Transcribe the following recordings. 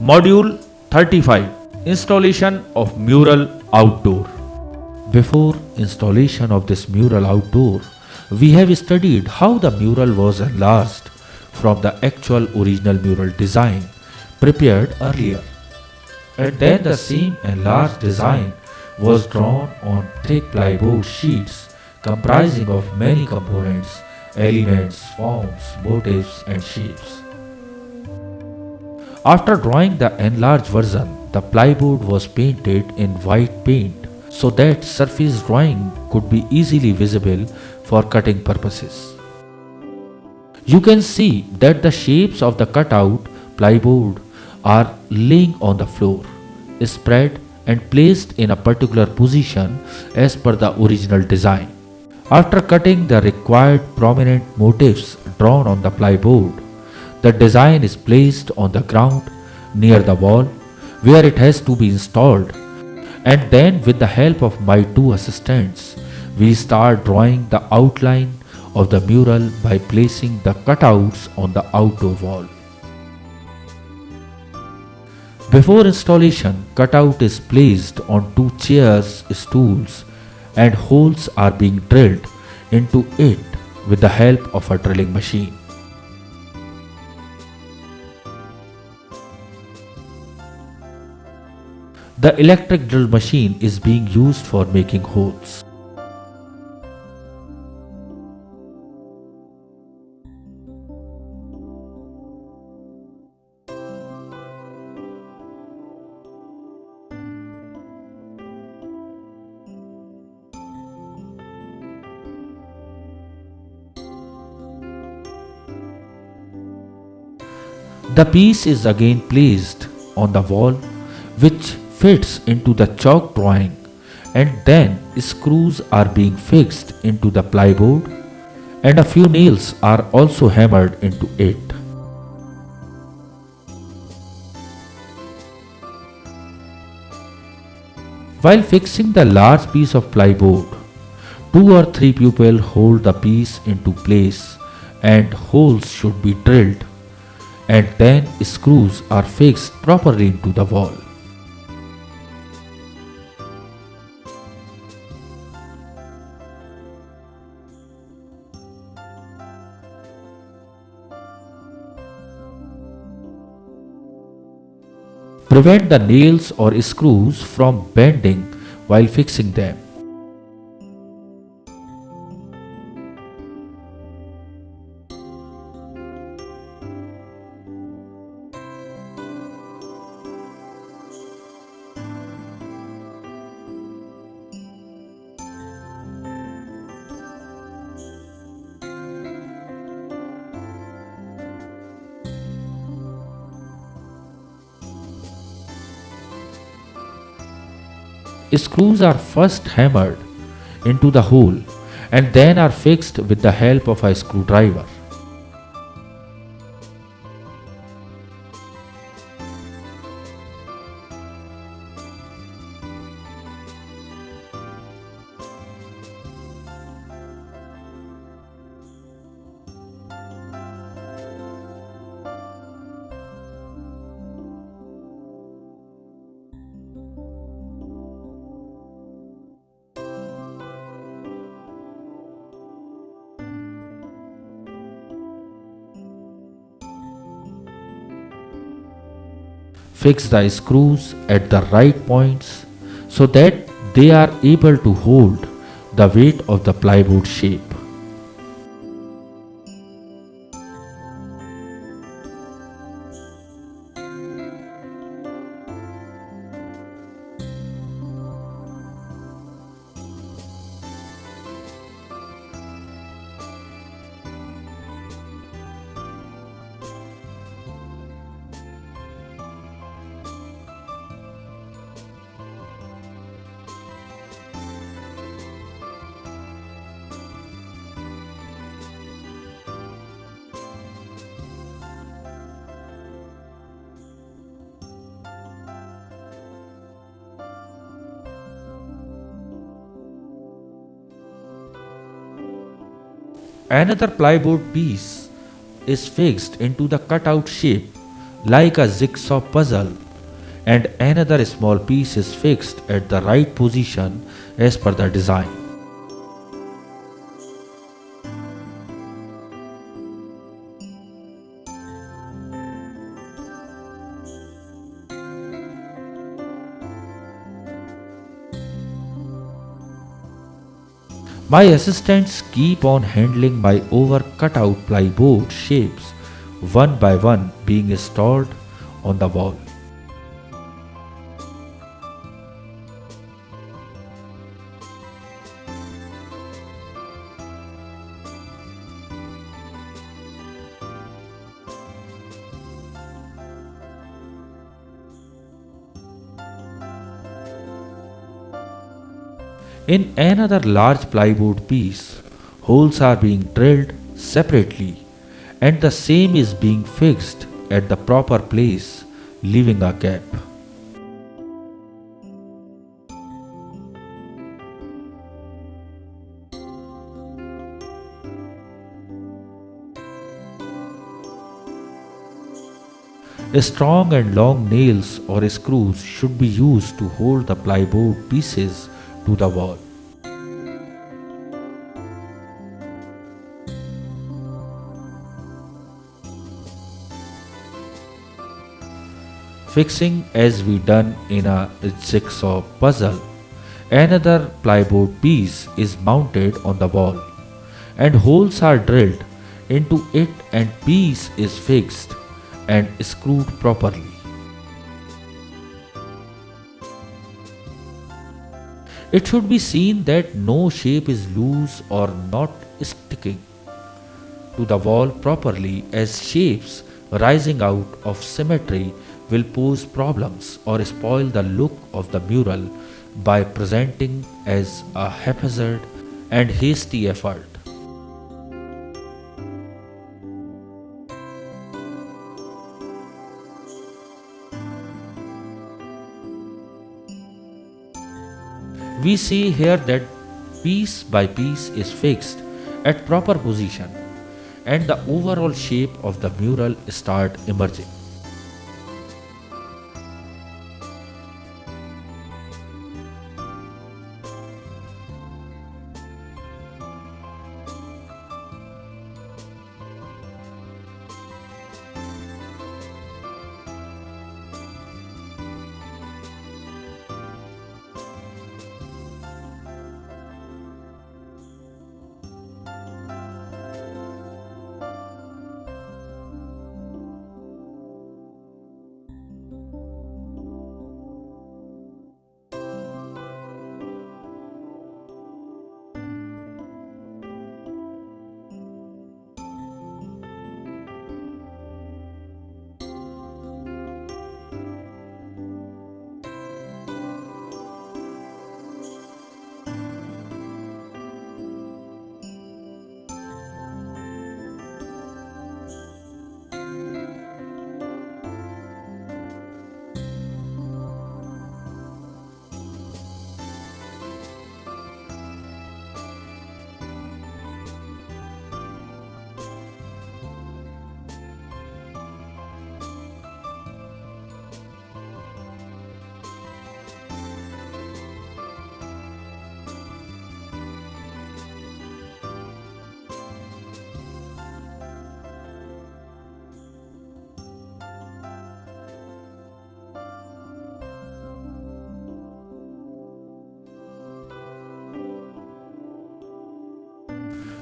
Module 35. Installation of mural outdoor. Before installation of this mural outdoor, we have studied how the mural was enlarged from the actual original mural design prepared earlier. And then the same enlarged design was drawn on thick plywood sheets comprising of many components, elements, forms, motifs and shapes. After drawing the enlarged version, the plywood was painted in white paint so that surface drawing could be easily visible for cutting purposes. You can see that the shapes of the cutout plywood are laying on the floor, spread and placed in a particular position as per the original design. After cutting the required prominent motifs drawn on the plywood, the design is placed on the ground near the wall where it has to be installed, and then with the help of my two assistants, we start drawing the outline of the mural by placing the cutouts on the outdoor wall. Before installation, cutout is placed on two chairs, stools, and holes are being drilled into it with the help of a drilling machine. The electric drill machine is being used for making holes. The piece is again placed on the wall, which fits into the chalk drawing, and then screws are being fixed into the plywood and a few nails are also hammered into it. While fixing the large piece of plywood, 2 or 3 people hold the piece into place and holes should be drilled, and then screws are fixed properly into the wall. Prevent the nails or screws from bending while fixing them. Screws are first hammered into the hole and then are fixed with the help of a screwdriver. Fix the screws at the right points so that they are able to hold the weight of the plywood shape. Another plywood piece is fixed into the cutout shape like a jigsaw puzzle, and another small piece is fixed at the right position as per the design. My assistants keep on handling my over cut out plywood shapes one by one being installed on the wall. In another large plywood piece, holes are being drilled separately and the same is being fixed at the proper place, leaving a gap. Strong and long nails or screws should be used to hold the plywood pieces to the wall. Fixing as we done in a jigsaw puzzle, another plywood piece is mounted on the wall and holes are drilled into it and piece is fixed and screwed properly. It should be seen that no shape is loose or not sticking to the wall properly, as shapes rising out of symmetry will pose problems or spoil the look of the mural by presenting as a haphazard and hasty effort. We see here that piece by piece is fixed at proper position and the overall shape of the mural start emerging.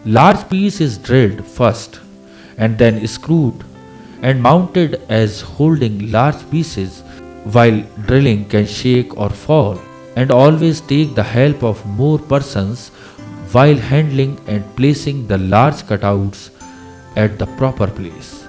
Large piece is drilled first and then screwed and mounted as holding large pieces, while drilling can shake or fall, and always take the help of more persons while handling and placing the large cutouts at the proper place.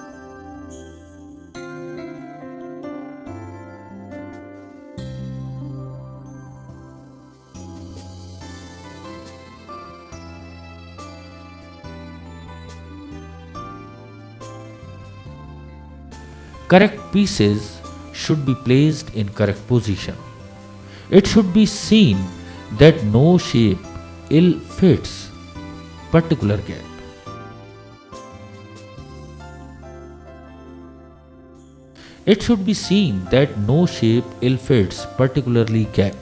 Correct pieces should be placed in correct position. It should be seen that no shape ill fits particular gap. It should be seen that no shape ill-fits particularly gap.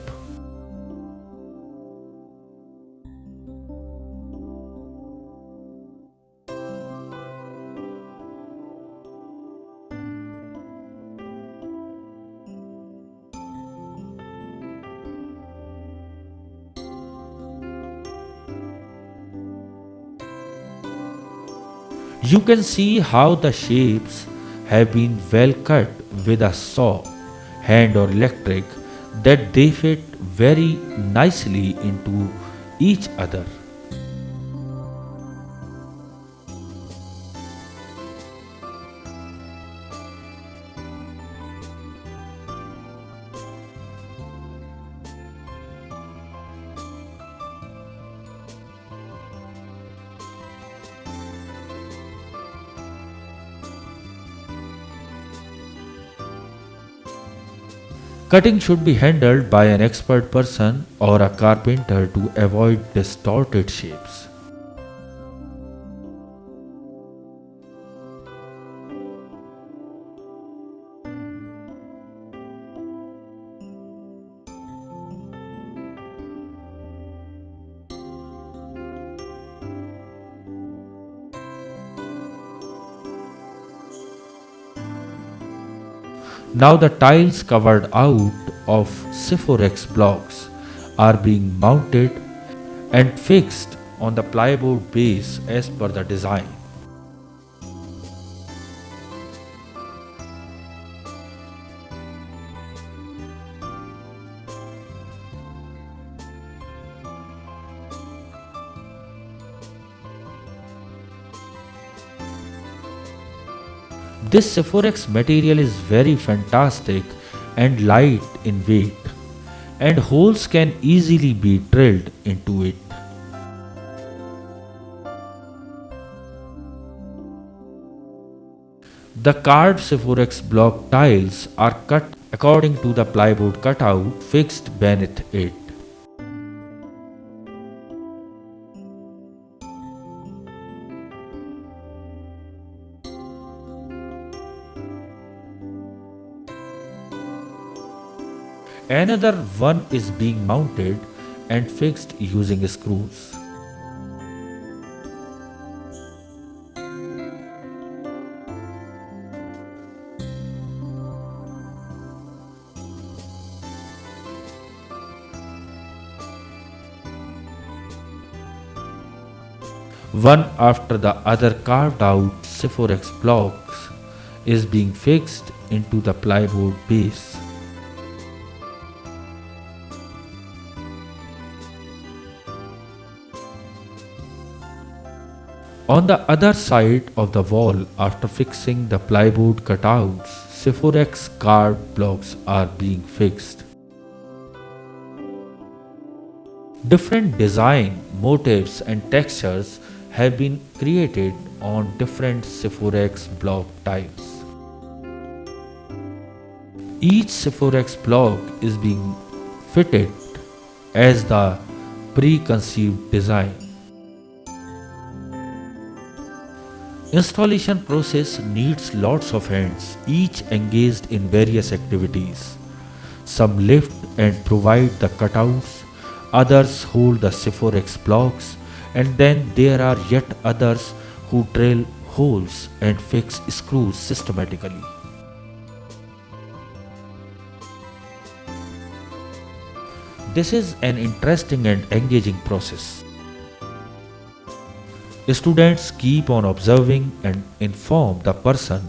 You can see how the shapes have been well cut with a saw, hand or electric, that they fit very nicely into each other. Cutting should be handled by an expert person or a carpenter to avoid distorted shapes. Now the tiles covered out of Syphorex blocks are being mounted and fixed on the plywood base as per the design. This Syphorex material is very fantastic and light in weight, and holes can easily be drilled into it. The carved Syphorex block tiles are cut according to the plywood cutout fixed beneath it. Another one is being mounted and fixed using screws. One after the other carved out Syphorex blocks is being fixed into the plywood base. On the other side of the wall, after fixing the plywood cutouts, Syphorex carved blocks are being fixed. Different design, motifs and textures have been created on different Syphorex block tiles. Each Syphorex block is being fitted as the preconceived design. Installation process needs lots of hands, each engaged in various activities. Some lift and provide the cutouts, others hold the Syphorex blocks, and then there are yet others who drill holes and fix screws systematically. This is an interesting and engaging process. Students keep on observing and inform the person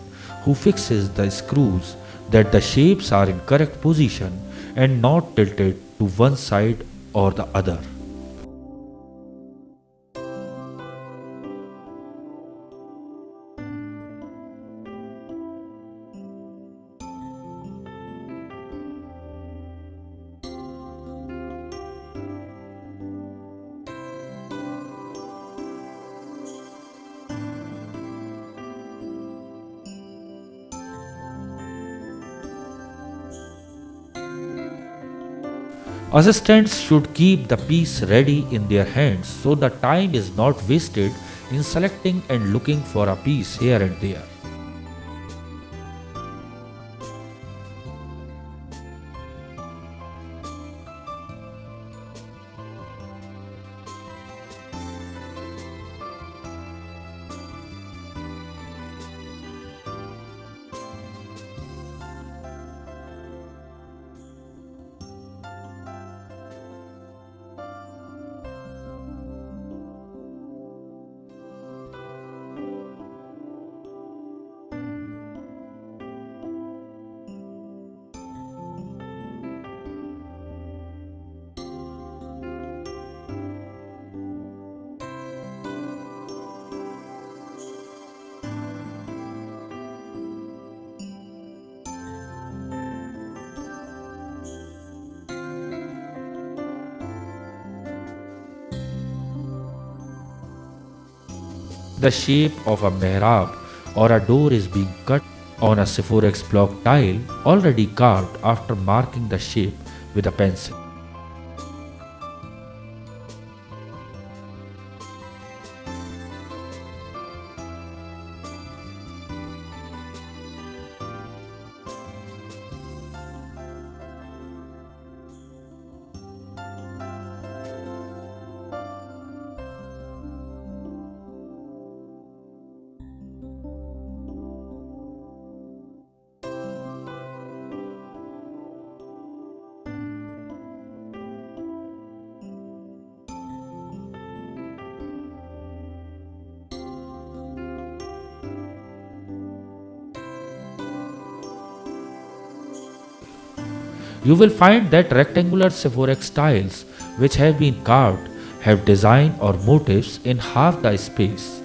who fixes the screws that the shapes are in correct position and not tilted to one side or the other. Assistants should keep the piece ready in their hands so the time is not wasted in selecting and looking for a piece here and there. The shape of a mihrab or a door is being cut on a Sephorex block tile already carved after marking the shape with a pencil. You will find that rectangular Sephorex tiles which have been carved have design or motifs in half the space,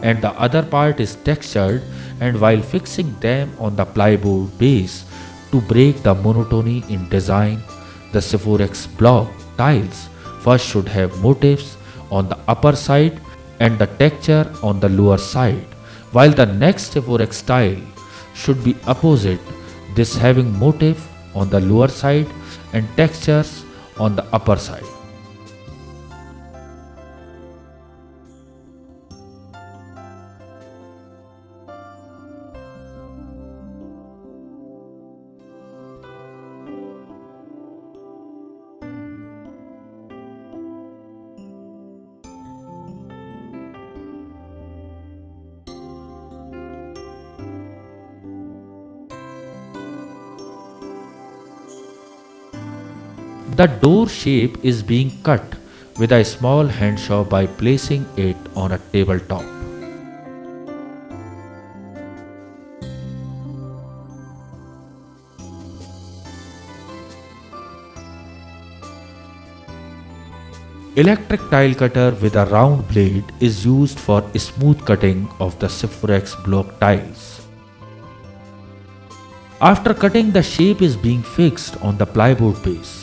and the other part is textured, and while fixing them on the plywood base to break the monotony in design, the Sephorex block tiles first should have motifs on the upper side and the texture on the lower side, while the next Sephorex tile should be opposite, this having motif on the lower side and textures on the upper side. The door shape is being cut with a small handsaw by placing it on a tabletop. Electric tile cutter with a round blade is used for smooth cutting of the Sephorex block tiles. After cutting, the shape is being fixed on the plywood base.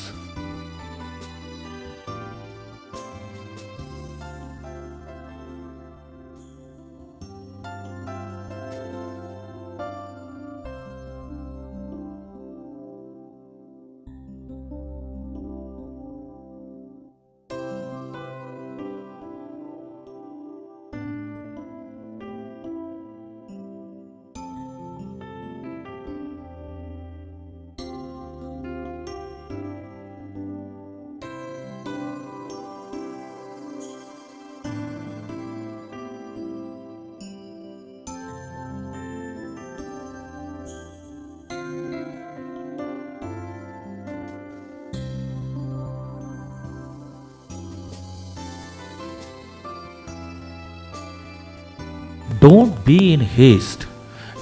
Don't be in haste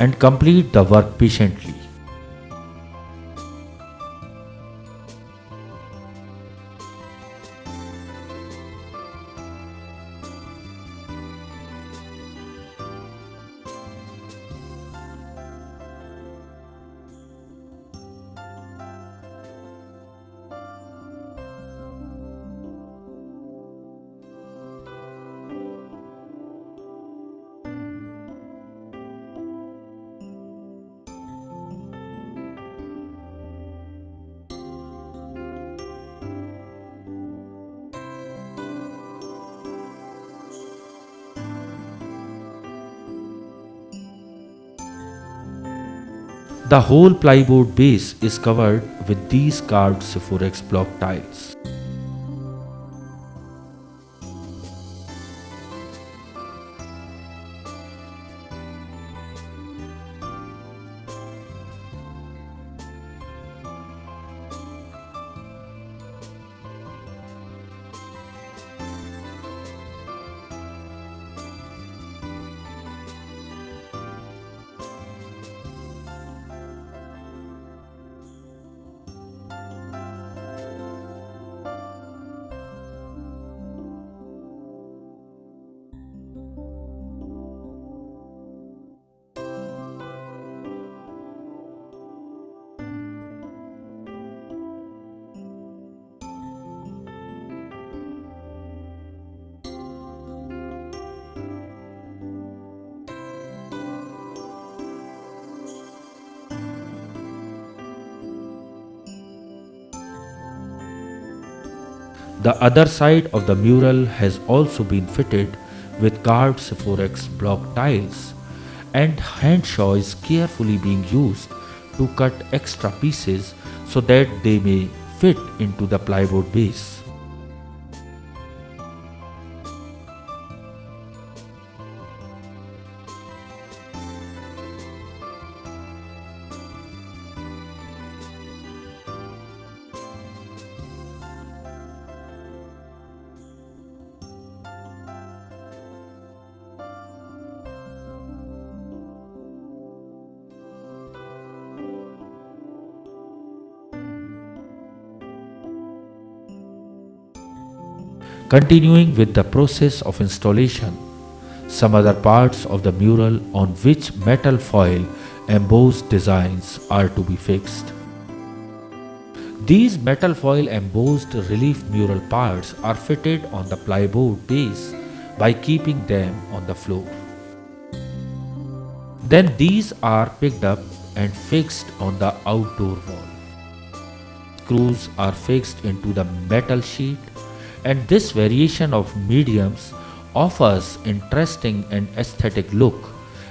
and complete the work patiently. The whole plywood base is covered with these carved Sephorex block tiles. The other side of the mural has also been fitted with carved Sephorex block tiles, and handsaw is carefully being used to cut extra pieces so that they may fit into the plywood base. Continuing with the process of installation, some other parts of the mural on which metal foil embossed designs are to be fixed. These metal foil embossed relief mural parts are fitted on the plywood base by keeping them on the floor. Then these are picked up and fixed on the outdoor wall. Screws are fixed into the metal sheet, and this variation of mediums offers interesting and aesthetic look,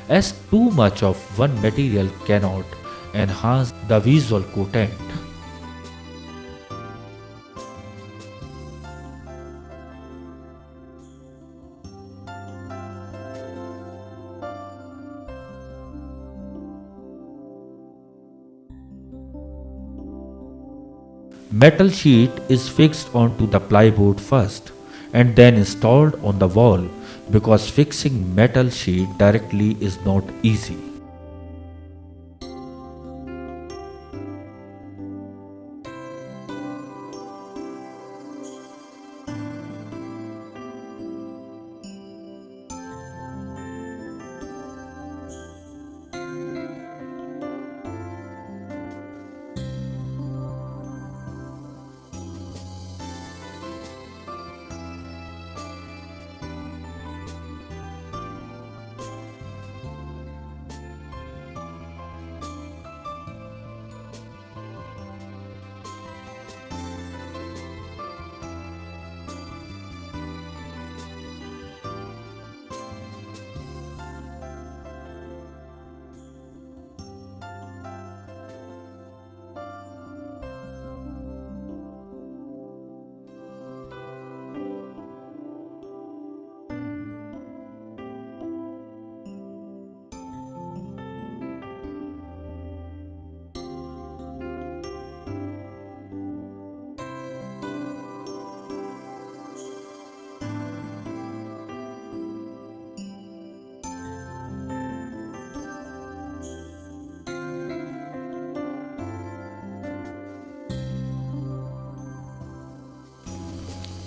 as too much of one material cannot enhance the visual content. Metal sheet is fixed onto the plywood first and then installed on the wall, because fixing metal sheet directly is not easy.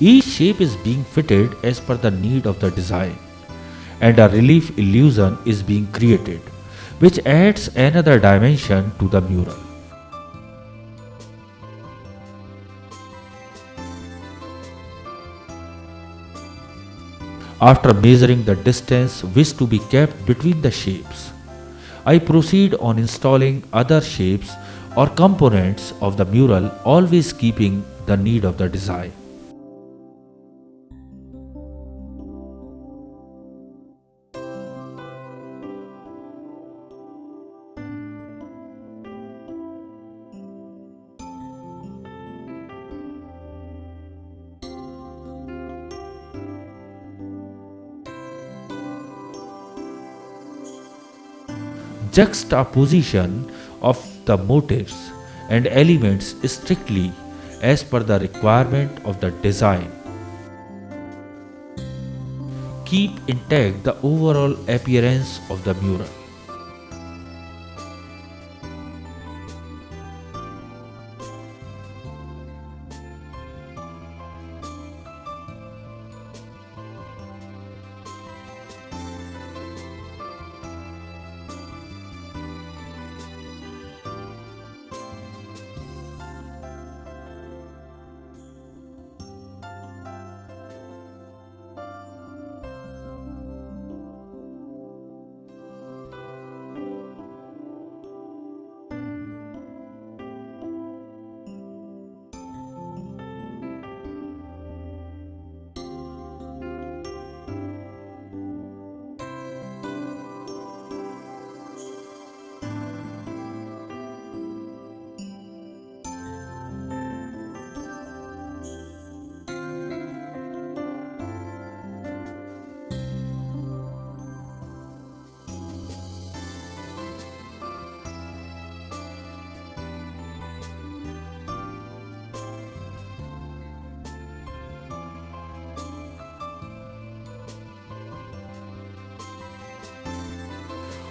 Each shape is being fitted as per the need of the design, and a relief illusion is being created, which adds another dimension to the mural. After measuring the distance wished to be kept between the shapes, I proceed on installing other shapes or components of the mural, always keeping the need of the design. Juxtaposition of the motifs and elements strictly as per the requirement of the design keep intact the overall appearance of the mural.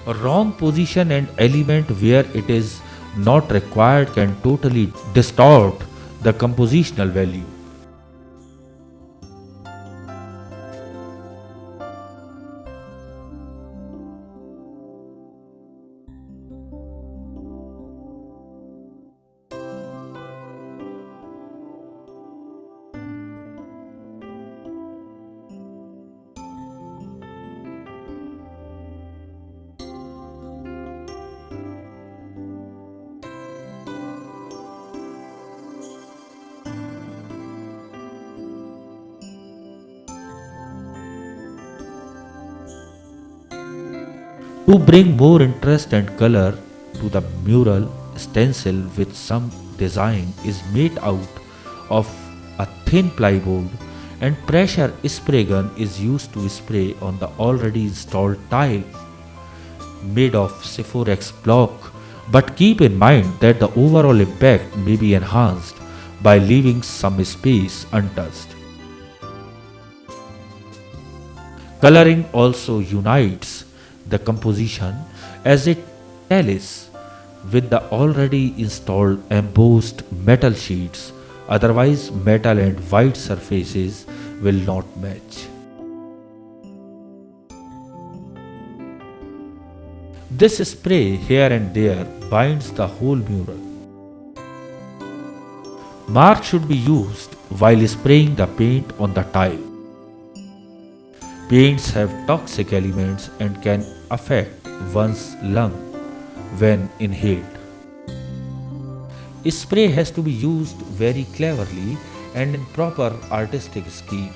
A wrong position and element where it is not required can totally distort the compositional value. To bring more interest and color to the mural, stencil with some design is made out of a thin plywood and pressure spray gun is used to spray on the already installed tile made of Sephorex block, but keep in mind that the overall impact may be enhanced by leaving some space untouched. Coloring also unites the composition as it tallies with the already installed embossed metal sheets, otherwise metal and white surfaces will not match. This spray here and there binds the whole mural. Mark should be used while spraying the paint on the tile. Paints have toxic elements and can affect one's lung when inhaled. Spray has to be used very cleverly and in proper artistic scheme.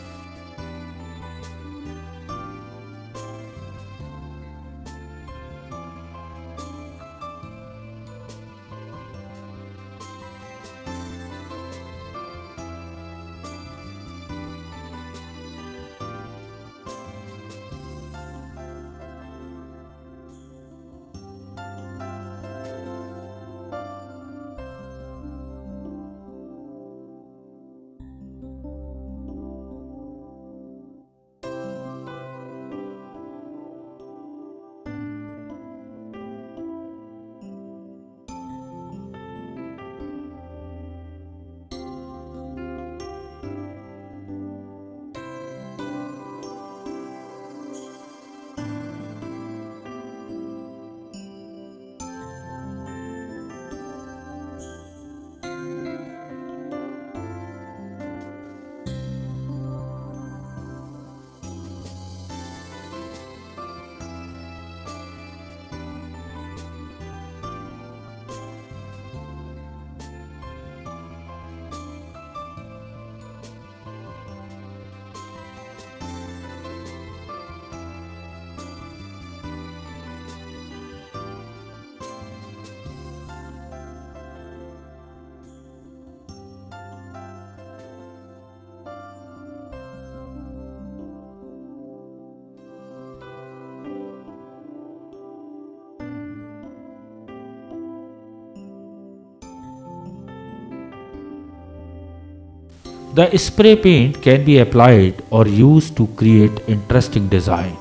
The spray paint can be applied or used to create interesting design.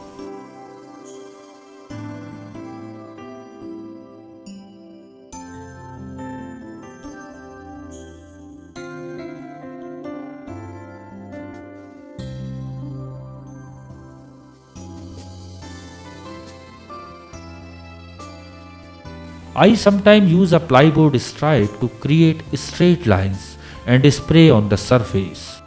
I sometimes use a plywood stripe to create straight lines and spray on the surface.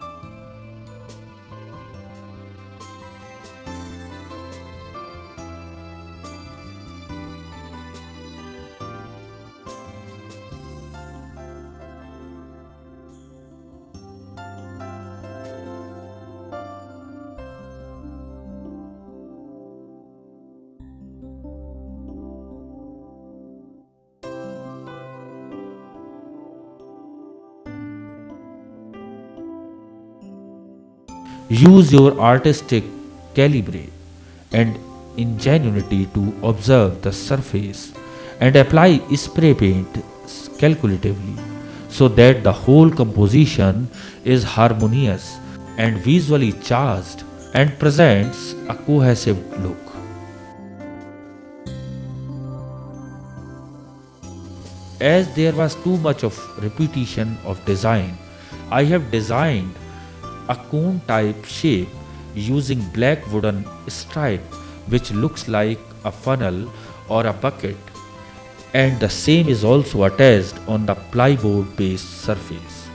Use your artistic calibre and ingenuity to observe the surface and apply spray paint calculatively so that the whole composition is harmonious and visually charged and presents a cohesive look. As there was too much of repetition of design, I have designed a cone type shape using black wooden stripe which looks like a funnel or a bucket, and the same is also attached on the plywood based surface.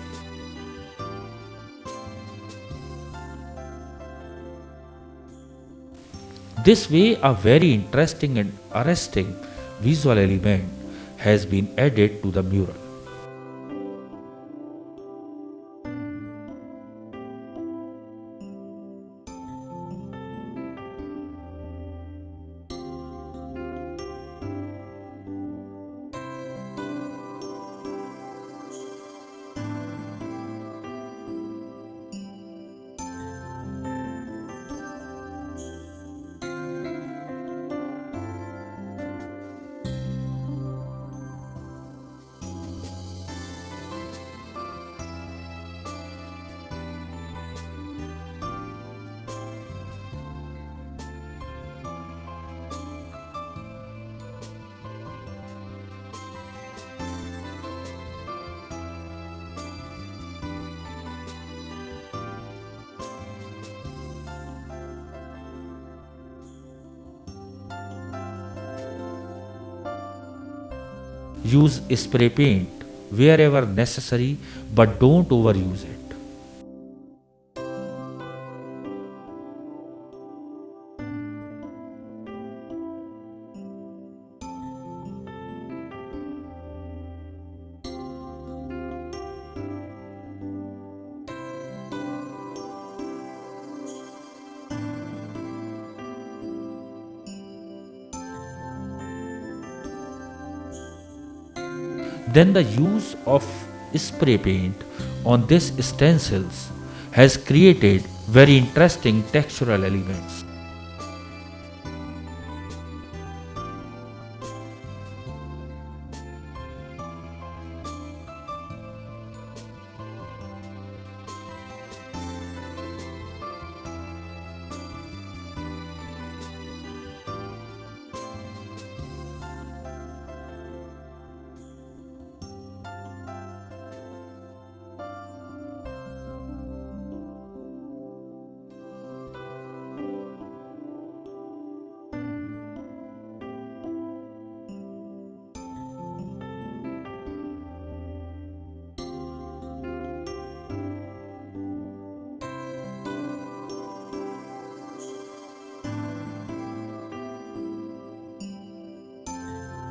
This way, a very interesting and arresting visual element has been added to the mural. Use spray paint wherever necessary, but don't overuse it. Then the use of spray paint on these stencils has created very interesting textural elements.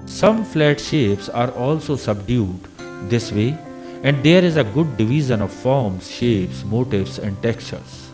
Some flat shapes are also subdued this way, and there is a good division of forms, shapes, motifs, and textures.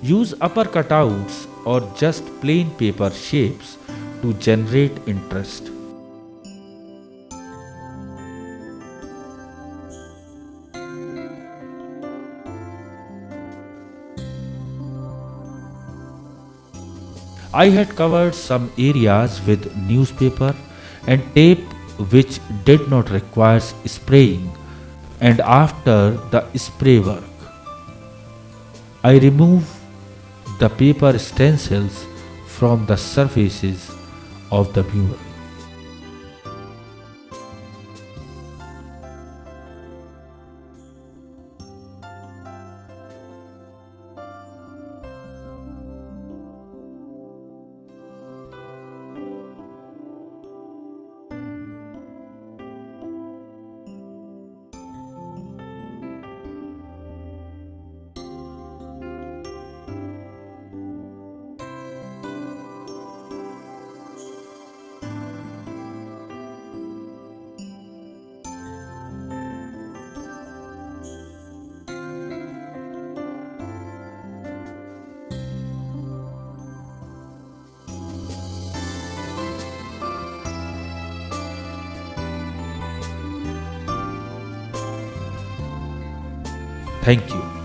Use upper cutouts or just plain paper shapes to generate interest. I had covered some areas with newspaper and tape which did not require spraying, and after the spray work, I remove the paper stencils from the surfaces of the mural. Thank you.